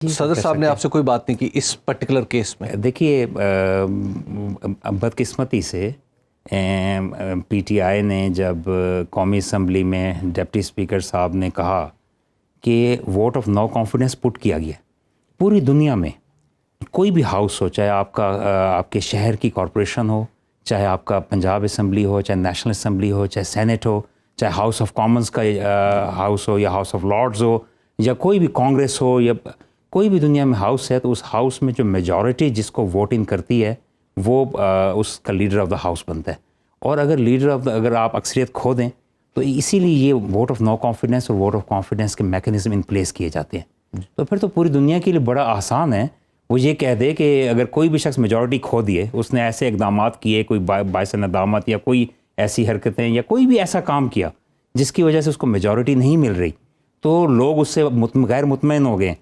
صدر صاحب نے آپ سے کوئی بات نہیں کی اس پرٹیکولر کیس میں؟ دیکھیے بدقسمتی سے پی ٹی آئی نے جب قومی اسمبلی میں ڈپٹی اسپیکر صاحب نے کہا کہ ووٹ آف نو کانفیڈنس پٹ کیا گیا، پوری دنیا میں کوئی بھی ہاؤس ہو، چاہے آپ کے شہر کی کارپوریشن ہو، چاہے آپ کا پنجاب اسمبلی ہو، چاہے نیشنل اسمبلی ہو، چاہے سینٹ ہو، چاہے ہاؤس آف کامنز کا ہاؤس ہو یا ہاؤس آف لارڈز ہو، یا کوئی بھی کانگریس ہو، یا کوئی بھی دنیا میں ہاؤس ہے، تو اس ہاؤس میں جو میجورٹی جس کو ووٹ ان کرتی ہے وہ اس کا لیڈر آف دا ہاؤس بنتا ہے۔ اور اگر آپ اکثریت کھو دیں تو اسی لیے یہ ووٹ آف نو کانفیڈنس اور ووٹ آف کانفیڈنس کے میکینزم ان پلیس کیے جاتے ہیں۔ تو پھر تو پوری دنیا کے لیے بڑا آسان ہے، وہ یہ کہہ دے کہ اگر کوئی بھی شخص میجورٹی کھو دیے، اس نے ایسے اقدامات کیے، کوئی باعث ندامت یا کوئی ایسی حرکتیں یا کوئی بھی ایسا کام کیا جس کی وجہ سے اس کو میجورٹی نہیں مل رہی، تو لوگ اس سے غیر مطمئن ہو گئے،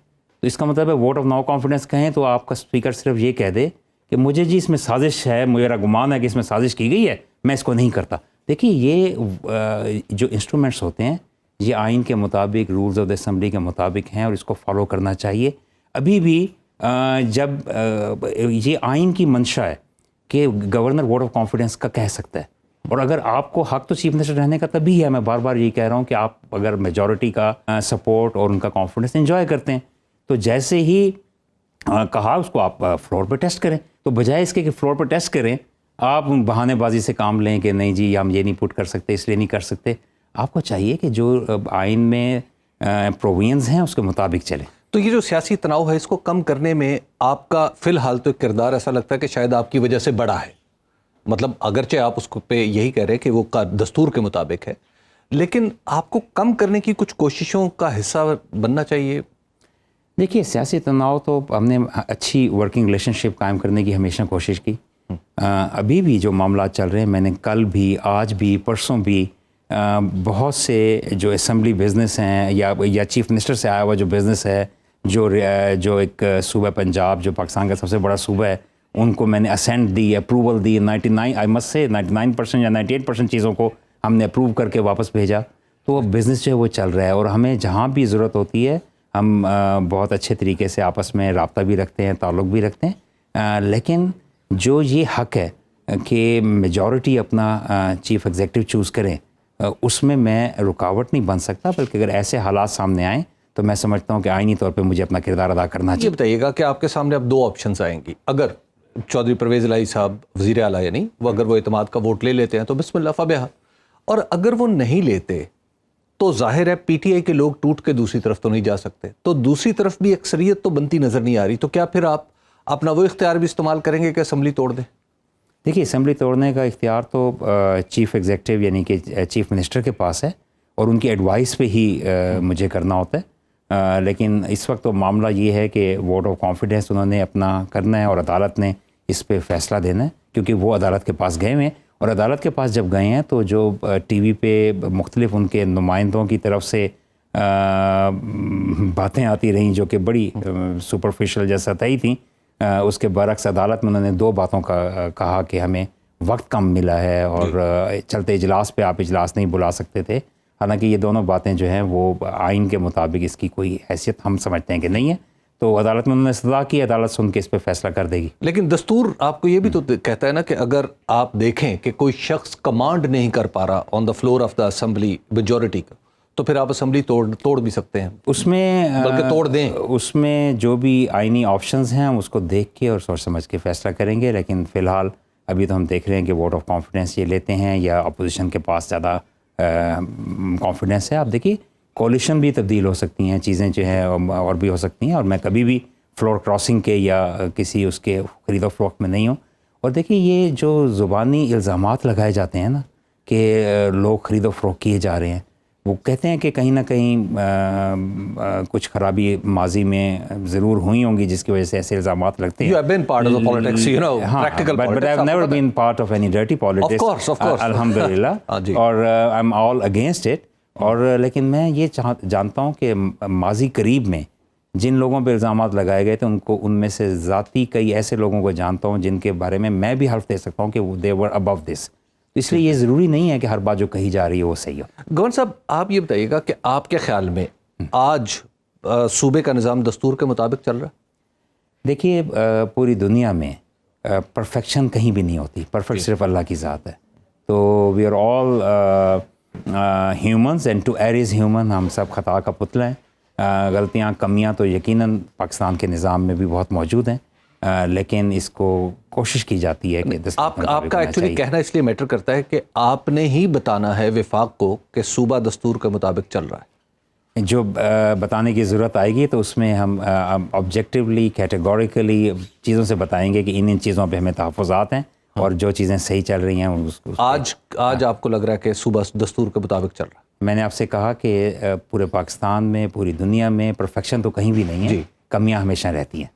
تو اس کا مطلب ہے ووٹ آف نو کانفیڈنس کہیں تو آپ کا اسپیکر صرف یہ کہہ دے کہ مجھے جی اس میں سازش ہے، میرا گمان ہے کہ اس میں سازش کی گئی ہے، میں اس کو نہیں کرتا۔ دیکھیے یہ جو انسٹرومنٹس ہوتے ہیں یہ آئین کے مطابق، رولز آف دا اسمبلی کے مطابق ہیں اور اس کو فالو کرنا چاہیے۔ ابھی بھی جب یہ آئین کی منشا ہے کہ گورنر ووٹ آف کانفیڈنس کا کہہ سکتا ہے، اور اگر آپ کو حق تو چیف منسٹر رہنے کا تبھی ہے، میں بار بار یہ کہہ رہا ہوں کہ آپ اگر میجورٹی کا سپورٹ اور ان کا کانفیڈنس انجوائے کرتے ہیں تو جیسے ہی کہا اس کو آپ فلور پہ ٹیسٹ کریں، تو بجائے اس کے کہ فلور پہ ٹیسٹ کریں آپ بہانے بازی سے کام لیں کہ نہیں جی ہم یہ نہیں پٹ کر سکتے، اس لیے نہیں کر سکتے۔ آپ کو چاہیے کہ جو آئین میں پروویژنز ہیں اس کے مطابق چلیں۔ تو یہ جو سیاسی تناؤ ہے اس کو کم کرنے میں آپ کا فی الحال تو کردار ایسا لگتا ہے کہ شاید آپ کی وجہ سے بڑا ہے، مطلب اگرچہ آپ اس کو پہ یہی کہہ رہے ہیں کہ وہ دستور کے مطابق ہے، لیکن آپ کو کم کرنے کی کچھ کوششوں کا حصہ بننا چاہیے۔ دیکھیے سیاسی تناؤ تو ہم نے اچھی ورکنگ ریلیشن شپ قائم کرنے کی ہمیشہ کوشش کی۔ ابھی بھی جو معاملات چل رہے ہیں، میں نے کل بھی، آج بھی، پرسوں بھی بہت سے جو اسمبلی بزنس ہیں یا چیف منسٹر سے آیا ہوا جو بزنس ہے، جو ایک صوبہ پنجاب جو پاکستان کا سب سے بڑا صوبہ ہے، ان کو میں نے اسینٹ دی، اپروول دی، 99% یا 98% چیزوں کو ہم نے اپروو کر کے واپس بھیجا۔ تو وہ بزنس جو ہے وہ چل رہا ہے، اور ہمیں جہاں بھی ضرورت ہوتی ہے ہم بہت اچھے طریقے سے آپس میں رابطہ بھی رکھتے ہیں، تعلق بھی رکھتے ہیں، لیکن جو یہ حق ہے کہ میجورٹی اپنا چیف ایگزیکٹو چوز کریں، اس میں رکاوٹ نہیں بن سکتا، بلکہ اگر ایسے حالات سامنے آئیں تو میں سمجھتا ہوں کہ آئینی طور پہ مجھے اپنا کردار ادا کرنا چاہیے۔ یہ بتائیے گا کہ آپ کے سامنے اب دو آپشنز آئیں گی، اگر چودھری پرویز الہی صاحب وزیر اعلیٰ یعنی وہ اگر وہ اعتماد کا ووٹ لے لیتے ہیں تو بسم اللہ فبہا، اور اگر وہ نہیں لیتے تو ظاہر ہے پی ٹی آئی کے لوگ ٹوٹ کے دوسری طرف تو نہیں جا سکتے، تو دوسری طرف بھی اکثریت تو بنتی نظر نہیں آ رہی، تو کیا پھر آپ اپنا وہ اختیار بھی استعمال کریں گے کہ اسمبلی توڑ دیں؟ دیکھیے اسمبلی توڑنے کا اختیار تو چیف ایگزیکٹو یعنی کہ چیف منسٹر کے پاس ہے، اور ان کی ایڈوائس پہ ہی مجھے کرنا ہوتا ہے، لیکن اس وقت تو معاملہ یہ ہے کہ ووٹ آف کانفیڈنس انہوں نے اپنا کرنا ہے اور عدالت نے اس پہ فیصلہ دینا ہے، کیونکہ وہ عدالت کے پاس گئے ہیں، اور عدالت کے پاس جب گئے ہیں تو جو ٹی وی پہ مختلف ان کے نمائندوں کی طرف سے باتیں آتی رہیں جو کہ بڑی سپرفیشل جیسا ہی تھیں، اس کے برعکس عدالت میں انہوں نے دو باتوں کا کہا کہ ہمیں وقت کم ملا ہے اور چلتے اجلاس پہ آپ اجلاس نہیں بلا سکتے تھے، حالانکہ یہ دونوں باتیں جو ہیں وہ آئین کے مطابق اس کی کوئی حیثیت ہم سمجھتے ہیں کہ نہیں ہے، تو عدالت میں انہوں نے استدعا کی، عدالت سن کے اس پہ فیصلہ کر دے گی۔ لیکن دستور آپ کو یہ بھی تو کہتا ہے نا کہ اگر آپ دیکھیں کہ کوئی شخص کمانڈ نہیں کر پا رہا on the floor of the assembly majority کا، تو پھر آپ اسمبلی توڑ بھی سکتے ہیں، اس میں بلکہ توڑ دیں۔ اس میں جو بھی آئینی آپشنز ہیں ہم اس کو دیکھ کے اور سوچ سمجھ کے فیصلہ کریں گے، لیکن فی الحال ابھی تو ہم دیکھ رہے ہیں کہ ووٹ آف کانفیڈنس یہ لیتے ہیں یا اپوزیشن کے پاس زیادہ کانفیڈنس ہے۔ آپ دیکھیے کولیشن بھی تبدیل ہو سکتی ہیں، چیزیں جو ہیں اور بھی ہو سکتی ہیں، اور میں کبھی بھی فلور کراسنگ کے یا کسی اس کے خرید و فروخت میں نہیں ہوں۔ اور دیکھیے یہ جو زبانی الزامات لگائے جاتے ہیں نا کہ لوگ خرید و فروخت کیے جا رہے ہیں، وہ کہتے ہیں کہ کہیں نہ کہیں کچھ خرابی ماضی میں ضرور ہوئی ہوں گی جس کی وجہ سے ایسے الزامات لگتے ہیں۔ You have been part of the politics, you know, practical politics. But I've never been part of any dirty politics. Of course. الحمدللہ، اور I'm all against it. اور لیکن میں یہ جانتا ہوں کہ ماضی قریب میں جن لوگوں پہ الزامات لگائے گئے تھے ان میں سے ذاتی کئی ایسے لوگوں کو جانتا ہوں جن کے بارے میں بھی حلف دے سکتا ہوں کہ they were above this. اس لیے یہ ضروری نہیں ہے کہ ہر بات جو کہی جا رہی ہے وہ صحیح ہو۔ گورنر صاحب آپ یہ بتائیے گا کہ آپ کے خیال میں آج صوبے کا نظام دستور کے مطابق چل رہا ہے؟ دیکھیے پوری دنیا میں پرفیکشن کہیں بھی نہیں ہوتی، پرفیکٹ صرف اللہ کی ذات ہے. تو we are all humans and to err is human, ہم سب خطا کا پتلا ہیں. غلطیاں کمیاں تو یقیناً پاکستان کے نظام میں بھی بہت موجود ہیں، لیکن اس کو کوشش کی جاتی ہے کہ آپ کا ایکچولی کہنا اس لیے میٹر کرتا ہے کہ آپ نے ہی بتانا ہے وفاق کو کہ صوبہ دستور کے مطابق چل رہا ہے. جو بتانے کی ضرورت آئے گی تو اس میں ہم آبجیکٹیولی کیٹیگوریکلی چیزوں سے بتائیں گے کہ ان چیزوں پہ ہمیں تحفظات ہیں اور جو چیزیں صحیح چل رہی ہیں اس کو آج آپ کو لگ رہا ہے کہ صوبہ دستور کے مطابق چل رہا ہے؟ میں نے آپ سے کہا کہ پورے پاکستان میں، پوری دنیا میں پرفیکشن تو کہیں بھی نہیں ہے، کمیاں ہمیشہ رہتی ہیں.